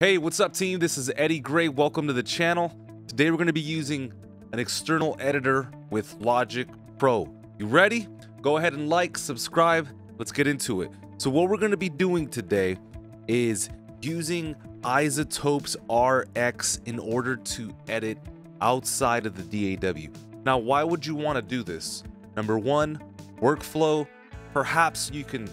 Hey, what's up team? This is Eddie Gray. Welcome to the channel. Today we're going to be using an external editor with Logic Pro. You ready? Go ahead and like, subscribe. Let's get into it. So what we're going to be doing today is using iZotope's RX in order to edit outside of the DAW. Now, why would you want to do this? Number one, workflow. Perhaps you can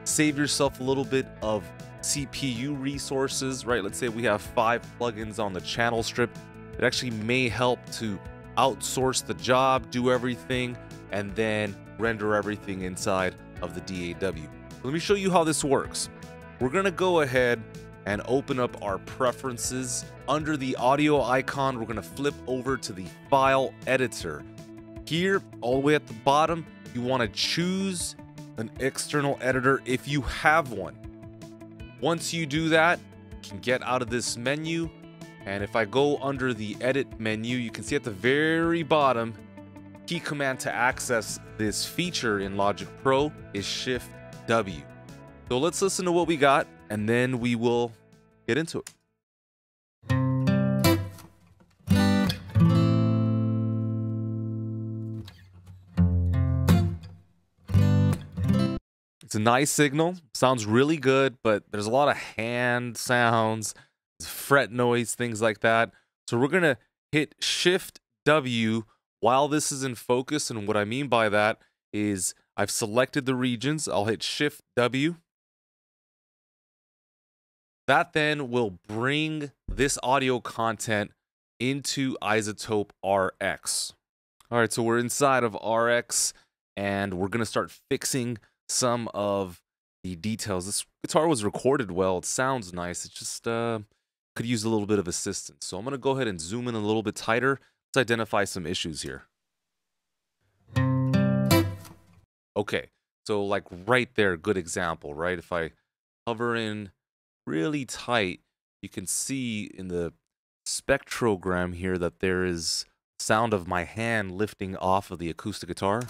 save yourself a little bit of CPU resources, right? Let's say we have 5 plugins on the channel strip. It actually may help to outsource the job, do everything, and then render everything inside of the DAW. Let me show you how this works. We're gonna go ahead and open up our preferences. Under the audio icon, we're gonna flip over to the file editor. Here, all the way at the bottom, you wanna choose an external editor if you have one. Once you do that, you can get out of this menu, and if I go under the edit menu, you can see at the very bottom, key command to access this feature in Logic Pro is Shift W. So let's listen to what we got, and then we will get into it. It's a nice signal, sounds really good, but there's a lot of hand sounds, fret noise, things like that. So we're gonna hit Shift W while this is in focus, and what I mean by that is I've selected the regions. I'll hit Shift W. That then will bring this audio content into iZotope RX. All right, so we're inside of RX, and we're gonna start fixing some of the details. This guitar was recorded well. It sounds nice. It just could use a little bit of assistance. So I'm going to go ahead and zoom in a little bit tighter. Let's identify some issues here. Okay, so like right there, good example, right? If I hover in really tight, you can see in the spectrogram here that there is sound of my hand lifting off of the acoustic guitar.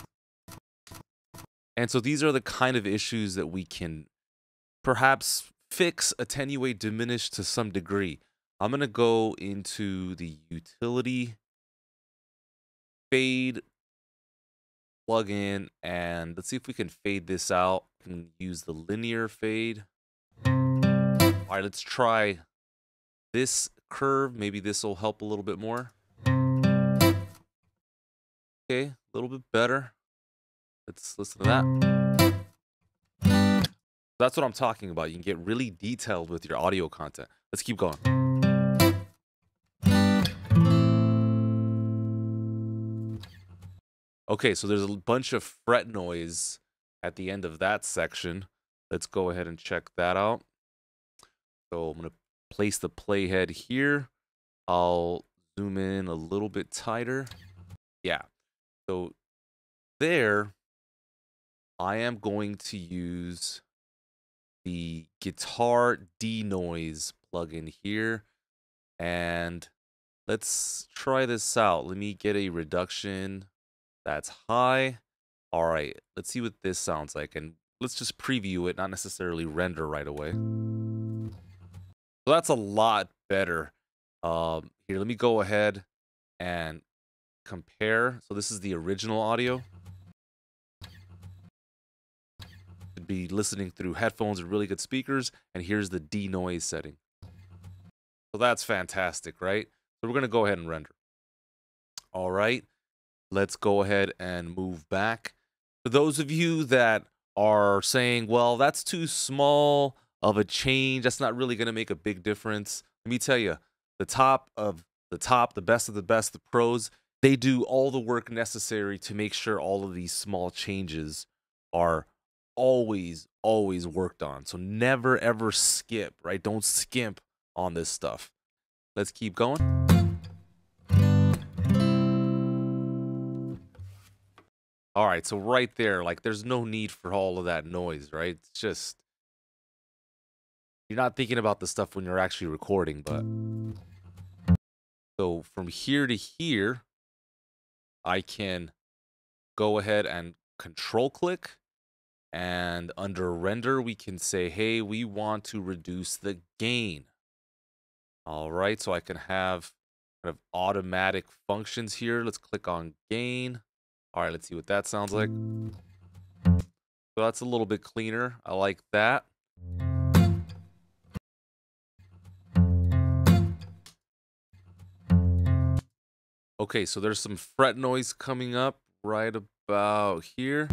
And so these are the kind of issues that we can perhaps fix, attenuate, diminish to some degree. I'm going to go into the utility fade plugin, and let's see if we can fade this out. We can use the linear fade. All right, let's try this curve. Maybe this will help a little bit more. Okay, a little bit better. Let's listen to that. That's what I'm talking about. You can get really detailed with your audio content. Let's keep going. Okay, so there's a bunch of fret noise at the end of that section. Let's go ahead and check that out. So I'm going to place the playhead here. I'll zoom in a little bit tighter. Yeah. So there, I am going to use the guitar denoise plugin here, and let's try this out. Let me get a reduction that's high. All right, let's see what this sounds like, and let's just preview it, not necessarily render right away. So that's a lot better. Here, let me go ahead and compare. So this is the original audio. Be listening through headphones with really good speakers, and here's the denoise setting. So that's fantastic, right? So we're going to go ahead and render. All right, let's go ahead and move back. For those of you that are saying, well, that's too small of a change, that's not really going to make a big difference, let me tell you, the top of the top, the best of the best, the pros, they do all the work necessary to make sure all of these small changes are always worked on. So never ever skip, right? Don't skimp on this stuff. Let's keep going. All right, so right there, like there's no need for all of that noise, right? It's just you're not thinking about the stuff when you're actually recording. But so from here to here, I can go ahead and control click. And under render, we can say, hey, we want to reduce the gain. All right, so I can have kind of automatic functions here. Let's click on gain. All right, let's see what that sounds like. So that's a little bit cleaner. I like that. Okay, so there's some fret noise coming up right about here.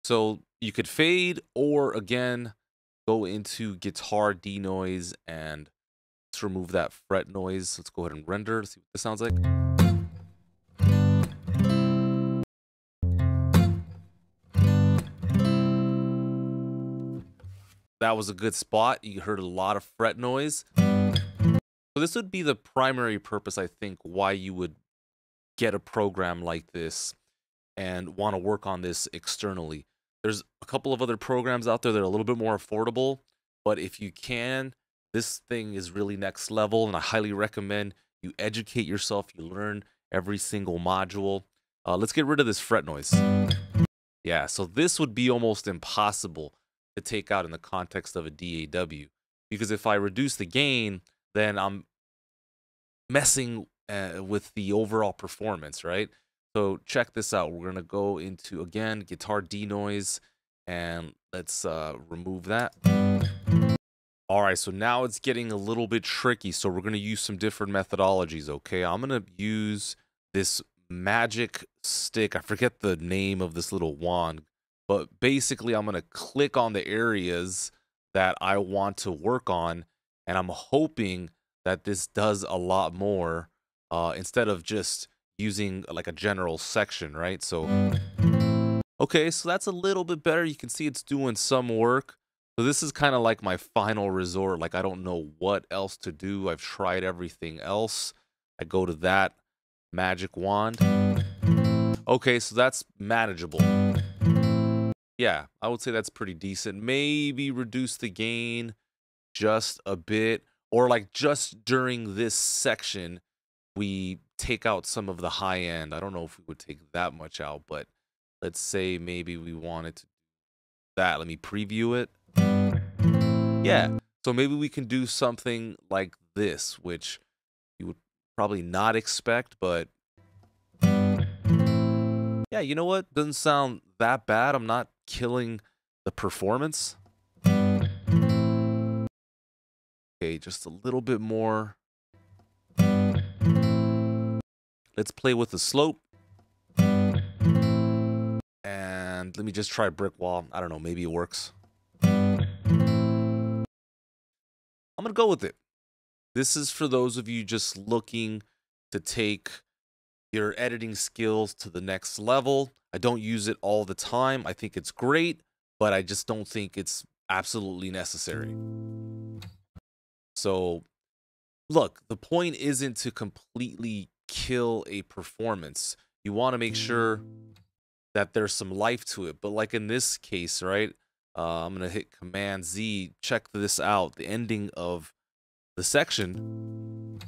So you could fade, or again, go into guitar denoise and let's remove that fret noise. Let's go ahead and render, see what this sounds like. That was a good spot. You heard a lot of fret noise. So this would be the primary purpose, I think, why you would get a program like this and want to work on this externally. There's a couple of other programs out there that are a little bit more affordable, but if you can, this thing is really next level, and I highly recommend you educate yourself, you learn every single module. Let's get rid of this fret noise. Yeah, so this would be almost impossible to take out in the context of a DAW, because if I reduce the gain, then I'm messing with the overall performance, right? So check this out. We're gonna go into, again, guitar denoise, and let's remove that. All right, so now it's getting a little bit tricky. So we're gonna use some different methodologies, okay? I'm gonna use this magic stick. I forget the name of this little wand, but basically I'm gonna click on the areas that I want to work on, and I'm hoping that this does a lot more instead of just using like a general section, right? So, okay, so that's a little bit better. You can see it's doing some work. So this is kind of like my final resort. Like, I don't know what else to do. I've tried everything else. I go to that magic wand. Okay, so that's manageable. Yeah, I would say that's pretty decent. Maybe reduce the gain just a bit, or like just during this section, we take out some of the high end. I don't know if we would take that much out, but let's say maybe we wanted to do that. Let me preview it. Yeah, so maybe we can do something like this, which you would probably not expect, but yeah, you know what? Doesn't sound that bad. I'm not killing the performance. Okay, just a little bit more. Let's play with the slope. And let me just try brick wall. I don't know, maybe it works. I'm gonna go with it. This is for those of you just looking to take your editing skills to the next level. I don't use it all the time. I think it's great, but I just don't think it's absolutely necessary. So, look, the point isn't to completely kill a performance. You want to make sure that there's some life to it. But like in this case, right, I'm going to hit Command Z, check this out. The ending of the section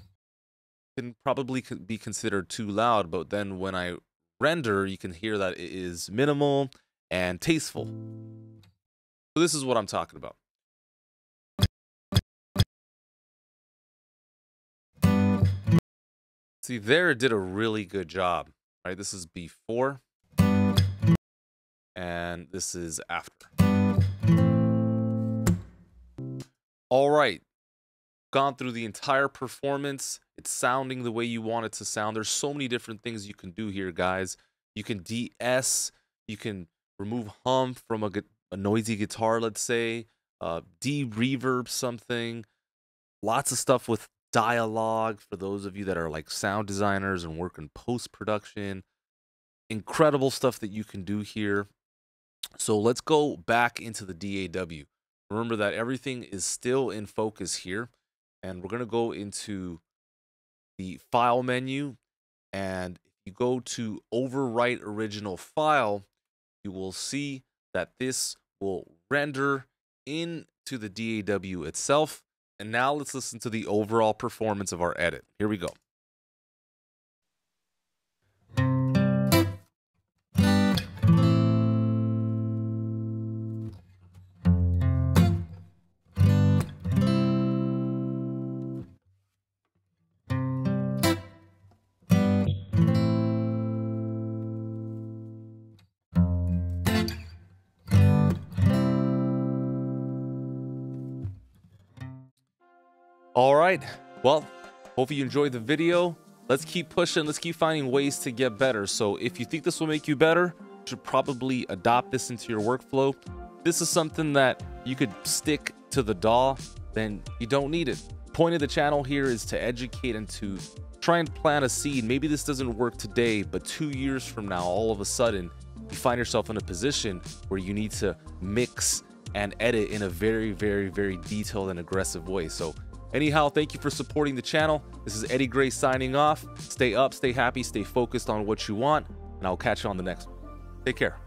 can probably be considered too loud, but then when I render, you can hear that it is minimal and tasteful. So this is what I'm talking about. See, there it did a really good job, right? This is before, and this is after. All right, gone through the entire performance. It's sounding the way you want it to sound. There's so many different things you can do here, guys. You can de-ess, you can remove hum from a noisy guitar, let's say, de-reverb something. Lots of stuff with dialogue for those of you that are like sound designers and work in post-production. Incredible stuff that you can do here. So let's go back into the DAW. Remember that everything is still in focus here. And we're going to go into the file menu. And if you go to overwrite original file, you will see that this will render into the DAW itself. And now let's listen to the overall performance of our edit. Here we go. All right. Well, hopefully you enjoyed the video. Let's keep pushing. Let's keep finding ways to get better. So if you think this will make you better, you should probably adopt this into your workflow. This is something that you could stick to the DAW, then you don't need it. Point of the channel here is to educate and to try and plant a seed. Maybe this doesn't work today, but 2 years from now, all of a sudden, you find yourself in a position where you need to mix and edit in a very, very, very detailed and aggressive way. So anyhow, thank you for supporting the channel. This is Eddie Gray signing off. Stay up, stay happy, stay focused on what you want, and I'll catch you on the next one. Take care.